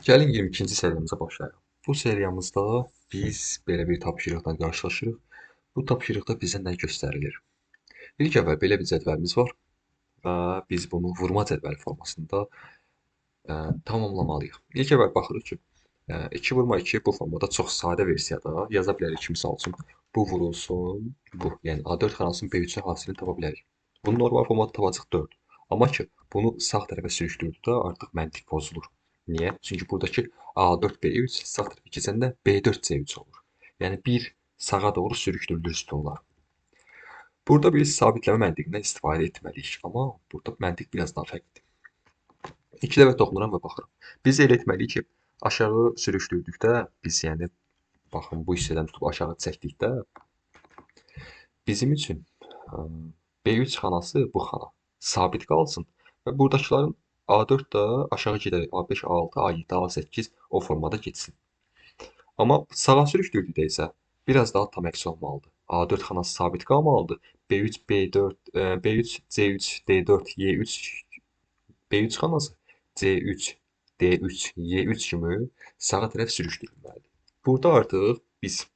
Gəlin 22-ci seriyamıza başlayaq. Bu seriyamızda biz belə bir tapşırıqla qarşılaşırıq. Bu tapşırıqda bizə nə göstərilir? İlk əvvəl belə bir cədvəlimiz var və biz bunu vurma cədvəli formasında tamamlamalıyıq. İlk əvvəl baxırıq ki, 2 vurma 2 bu formada çox sadə versiyada yaza bilərik ki, misal üçün bu vurulsun, bu. Yəni A4 xanasının B3-ü hasilini tapa bilərik. Bunu normal formada tapacaq 4. Amma ki, bunu sağ tərəfə sürüşdürdükdə artıq məntiq pozulur. Niyə? Çünki buradakı A4 B3 sağ tərəfə keçəndə B4 C3 olur. Yəni bir sağa doğru sürüşdürülür sütunlar. Burada biz sabitləmə məntiqindən istifadə etməliyik. Amma burada məntiq biraz daha fərqlidir. 2 dəfə toxunuram və baxıram. Biz elə etməliyik ki, aşağı sürüşdürdükdə biz, yəni baxın bu hissədən tutub aşağı çəkdikdə bizim üçün B3 xanası bu xana sabit qalsın və buradakıların A4 da aşağı gedərək A5, A6, A7, A8 o formada getsin. Amma sağa sürüşdürdükdə isə biraz daha tam əksi olmalıdır. A4 xanası sabit qalmalıdır. B3, B4, B3, C3, D4, Y3, B3 xanası C3, D3, Y3 kimi sağa tərəf sürüşdürülməlidir. Burada artıq biz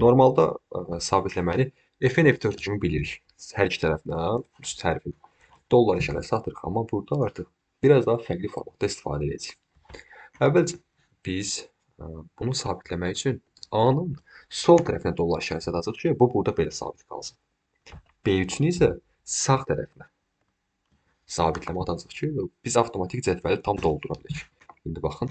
normalda sabitləməni Fn F4 kimi bilirik. Hər iki tərəfinə üst hərfi dollar işarəsi atırıq. Amma burada artıq biraz daha fərqli formatda istifadə edəcəyik. Əvvəlcə biz bunu sabitləmək üçün A-nın sol tərəfinə dollar işarəsi atacağıq ki, bu burada belə sabit qalsın. B3-ünü isə sağ tərəfinə sabitləmə atacağıq ki, biz avtomatik cədvəli tam doldura bilək. İndi baxın.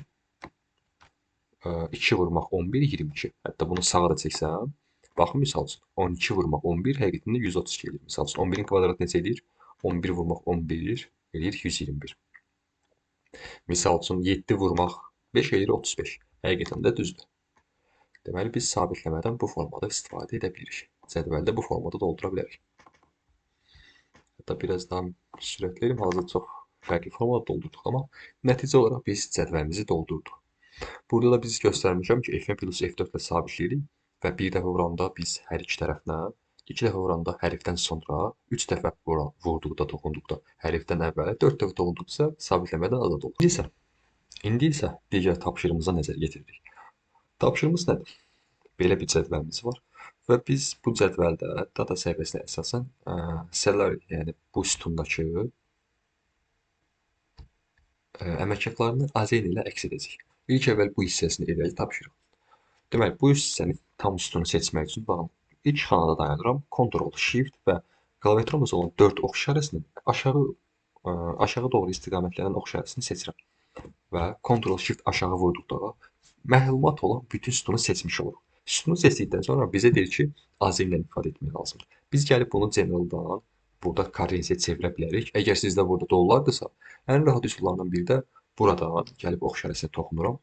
2 vurmaq 11, 22. Hətta bunu sağa da çəksəm, baxın misal üçün 12 vurmaq 11 həqiqətində 132 edir. Misal üçün 11-in kvadratı necə edir? 11 vurmaq 11 edir 121. Misal üçün 7 vurmaq 5 edir 35. Həqiqətən də düzdür. Deməli biz sabitləmədən bu formada istifadə edə bilirik. Cədvəldə bu formada doldura bilərik. Hətta biraz daha sürətləyim, hazır çox fərqli formada doldurduq, amma nəticə olaraq biz cədvəlimizi doldurduq. Burada da biz göstərmişəm ki, Fn plus F4 ilə sabitləyirik və bir dəfə vuranda biz hər iki tərəfinə, 2 dəfə vuranda hərfdən sonra, 3 dəfə vurduqda, toxunduqda hərfdən əvvələ, 4 dəfə toxunduqsa sabitləmədən azad olur. İndi isə digər tapşırığımıza nəzər yetiririk. Tapşırığımız nədir? Belə bir cədvəlimiz var və biz bu cədvəldə data səhifəsinə əsasən salary, yəni bu sütundakı əmək haqqlarını AZN ilə əks edəcək. İlk əvvəl bu hissəsini edək tapşırıq. Deməli, bu hissəni tam sütunu seçmək üçün baxın, ilk xanada dayanıram, Ctrl Shift və klaviaturumuz olan 4 ox işarəsinin aşağı doğru istiqamətlənən ox işarəsini seçirəm. Və Ctrl Shift aşağı vurduqda məlumat olan bütün sütunu seçmiş oluruq. Sütunu seçdikdən sonra bizə deyir ki, AZN ilə ifadə etmək lazımdır. Biz gəlib bunu generaldan burada currency-yə çevirə bilərik. Əgər sizdə burada dollardırsa, ən rahat üsullardan biri də buradan gəlib ox işarəsinə toxunuram.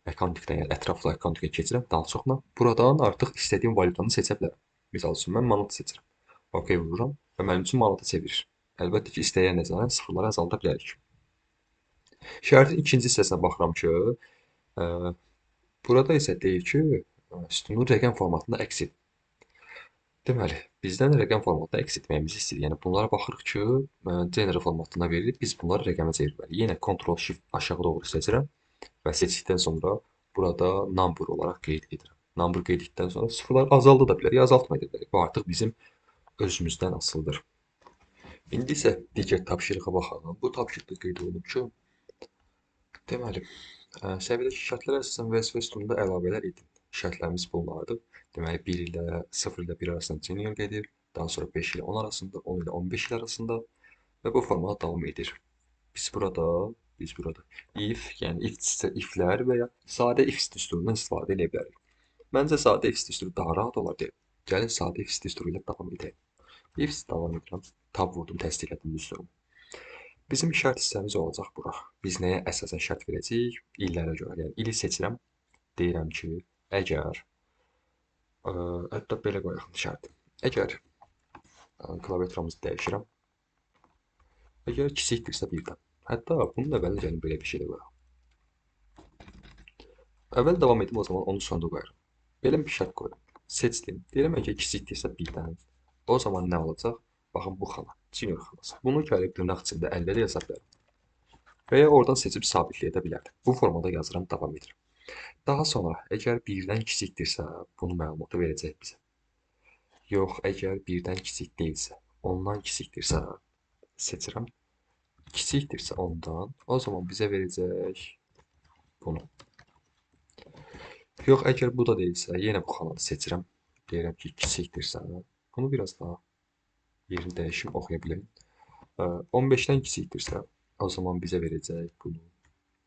Accounting-dən, yəni ətraflı accounting-ə keçirəm daha çoxla. Buradan artıq istədiyim valyutanı seçə bilərəm. Misal üçün mən manat seçirəm. OK vururam və mənim üçün manata çevirir. Əlbəttə ki, istəyən nəzərən sıfırları azalda bilərik. Şərtin ikinci hissəsinə baxıram ki, burada isə deyir ki, sütunu rəqəm formatında əks et. Deməli, bizdən rəqəm formatında əks etməyimizi istəyir. Yəni bunlara baxırıq ki, general formatına verilib, biz bunları rəqəmə çevirməliyik. Yenə Ctrl Shift aşağı doğru seçirəm və seçdikdən sonra burada number olaraq qeyd edirəm. Number qeyd etdikdən sonra sıfırlar azalda da bilərik, azaltma da bilərik. Bu artıq bizim özümüzdən asılıdır. İndi isə digər tapşırığa baxalım. Bu tapşırıqda qeyd olunub ki, deməli, səviyyədəki şərtlərə əsasən VSV sütununda əlavələr edin. Şərtlərimiz bunlardır. Deməli, 1 ilə 0 ilə 1 arasında general gedir. Daha sonra 5 ilə 10 arasında, 10 ilə 15 il arasında və bu formada davam edir. Biz burada if, yəni iflər və ya sadə if düsturundan istifadə edə bilərik. Məncə sadə if düsturu daha rahat olar deyə. Gəlin sadə if düsturu ilə davam edək. If davam edirəm. Tab vurdum, təsdiqlədim düsturumu. Bizim şərt hissəmiz olacaq bura. Biz nəyə əsasən şərt verəcəyik? İllərə görə. Yəni ili seçirəm. Deyirəm ki, əgər hətta belə qoyaq şərti. Əgər klaviaturumuzu dəyişirəm. Əgər kiçikdirsə birdən. Hətta bunun əvvəlinə gəlin belə bir şey də qoyaq. Əvvəl davam edim, o zaman onu sonda qoyarım. Belə bir şərt qoyuram. Seçdim. Deyirəm əgər kiçikdirsə birdən. O zaman nə olacaq? Baxın bu xana. Junior xanası. Bunu gəlib dırnaq içində əllə də yaza bilərəm. və ya oradan seçib sabitləyə də bilərdim. Bu formada yazıram, davam edirəm. Daha sonra əgər 1-dən kiçikdirsə, bunu məlumatı verəcək bizə. Yox, əgər 1-dən kiçik deyilsə, 10-dan kiçikdirsə, seçirəm. Kiçikdirsə 10-dan, o zaman bizə verəcək bunu. Yox, əgər bu da deyilsə, yenə bu xananı seçirəm. Deyirəm ki, kiçikdirsə, bunu biraz daha yerini dəyişim, oxuya bilək. 15-dən kiçikdirsə, o zaman bizə verəcək bunu.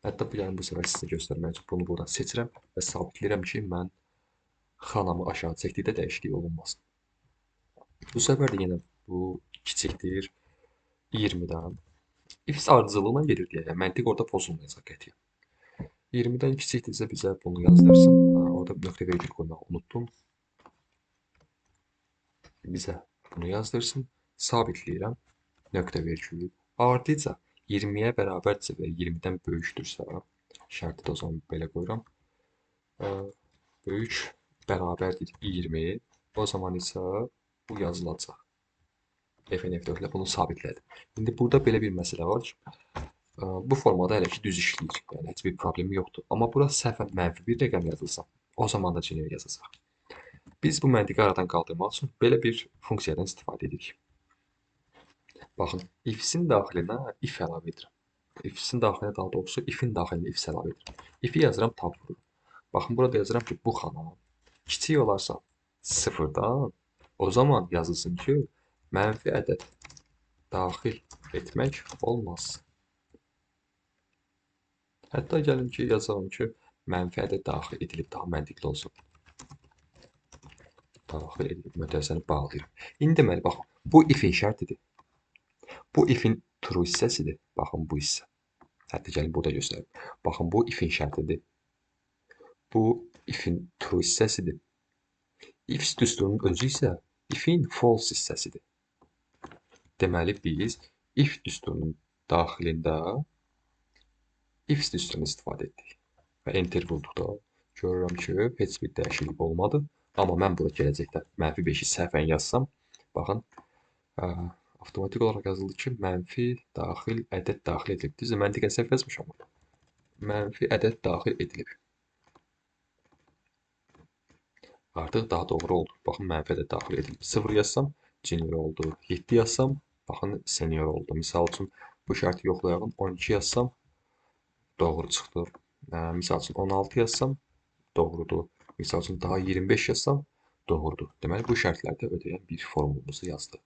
Hətta bu yəni bu səfər sizə göstərmək üçün bunu buradan seçirəm və sabitləyirəm ki, mən xanamı aşağı çəkdikdə dəyişiklik olunmasın. Bu səfər də yenə bu kiçikdir 20-dən. If ardıcıllığına gedir deyə, yəni məntiq orada pozulmayacaq qətiyyən. 20-dən kiçikdirsə bizə bunu yazdırsın. Orada nöqtə vergül qoymağı unutdum. Bizə bunu yazdırsın. Sabitləyirəm. Nöqtə vergül. Ardınca 20-yə bərabərdirsə və 20-dən böyükdürsə, şərti də o zaman belə qoyuram. Böyük bərabərdir 20. O zaman isə bu yazılacaq. F-F4 ilə bunu sabitlədim. İndi burada belə bir məsələ var ki, bu formada hələ ki düz işləyir. Yəni heç bir problemi yoxdur. Amma bura səhvən mənfi bir rəqəm yazılsa, o zaman da cinə yazacaq. Biz bu məntiqi aradan qaldırmaq üçün belə bir funksiyadan istifadə edirik. Baxın, if-in daxilinə if əlavə edirəm. If-in daxilinə daha doğrusu if-in daxilinə if əlavə edirəm. If-i yazıram, tab vururam. Baxın, burada yazıram ki, bu xana kiçik olarsa 0-dan, o zaman yazılsın ki, mənfi ədəd daxil etmək olmaz. Hətta gəlin ki, yazalım ki, mənfi ədəd daxil edilib, daha məntiqli olsun. Daxil edilib, mötərizəni bağlayıram. İndi deməli, baxın, bu if-in şərtidir. Bu if-in true hissəsidir. Baxın, bu hissə. Hətta gəlin, burada göstərim. Baxın, bu if-in şərtidir. Bu if-in true hissəsidir. If düsturunun özü isə if-in false hissəsidir. Deməli, biz if düsturunun daxilində if düsturunu istifadə etdik. Və enter vurduqda görürəm ki, heç bir dəyişiklik olmadı. Amma mən burada gələcəkdə mənfi 5-i səhvən yazsam, baxın, avtomatik olaraq yazıldı ki, mənfi daxil ədəd daxil edilib. Düzdür, məntiqən səhv yazmışam burada. Mənfi ədəd daxil edilib. Artıq daha doğru oldu. Baxın, mənfi ədəd daxil edilib. 0 yazsam, junior oldu. 7 yazsam, baxın, senior oldu. Misal üçün, bu şərti yoxlayalım. 12 yazsam, doğru çıxdı. Misal üçün, 16 yazsam, doğrudur. Misal üçün, daha 25 yazsam, doğrudur. Deməli, bu şərtlərdə ödəyən bir formulumuzu yazdı.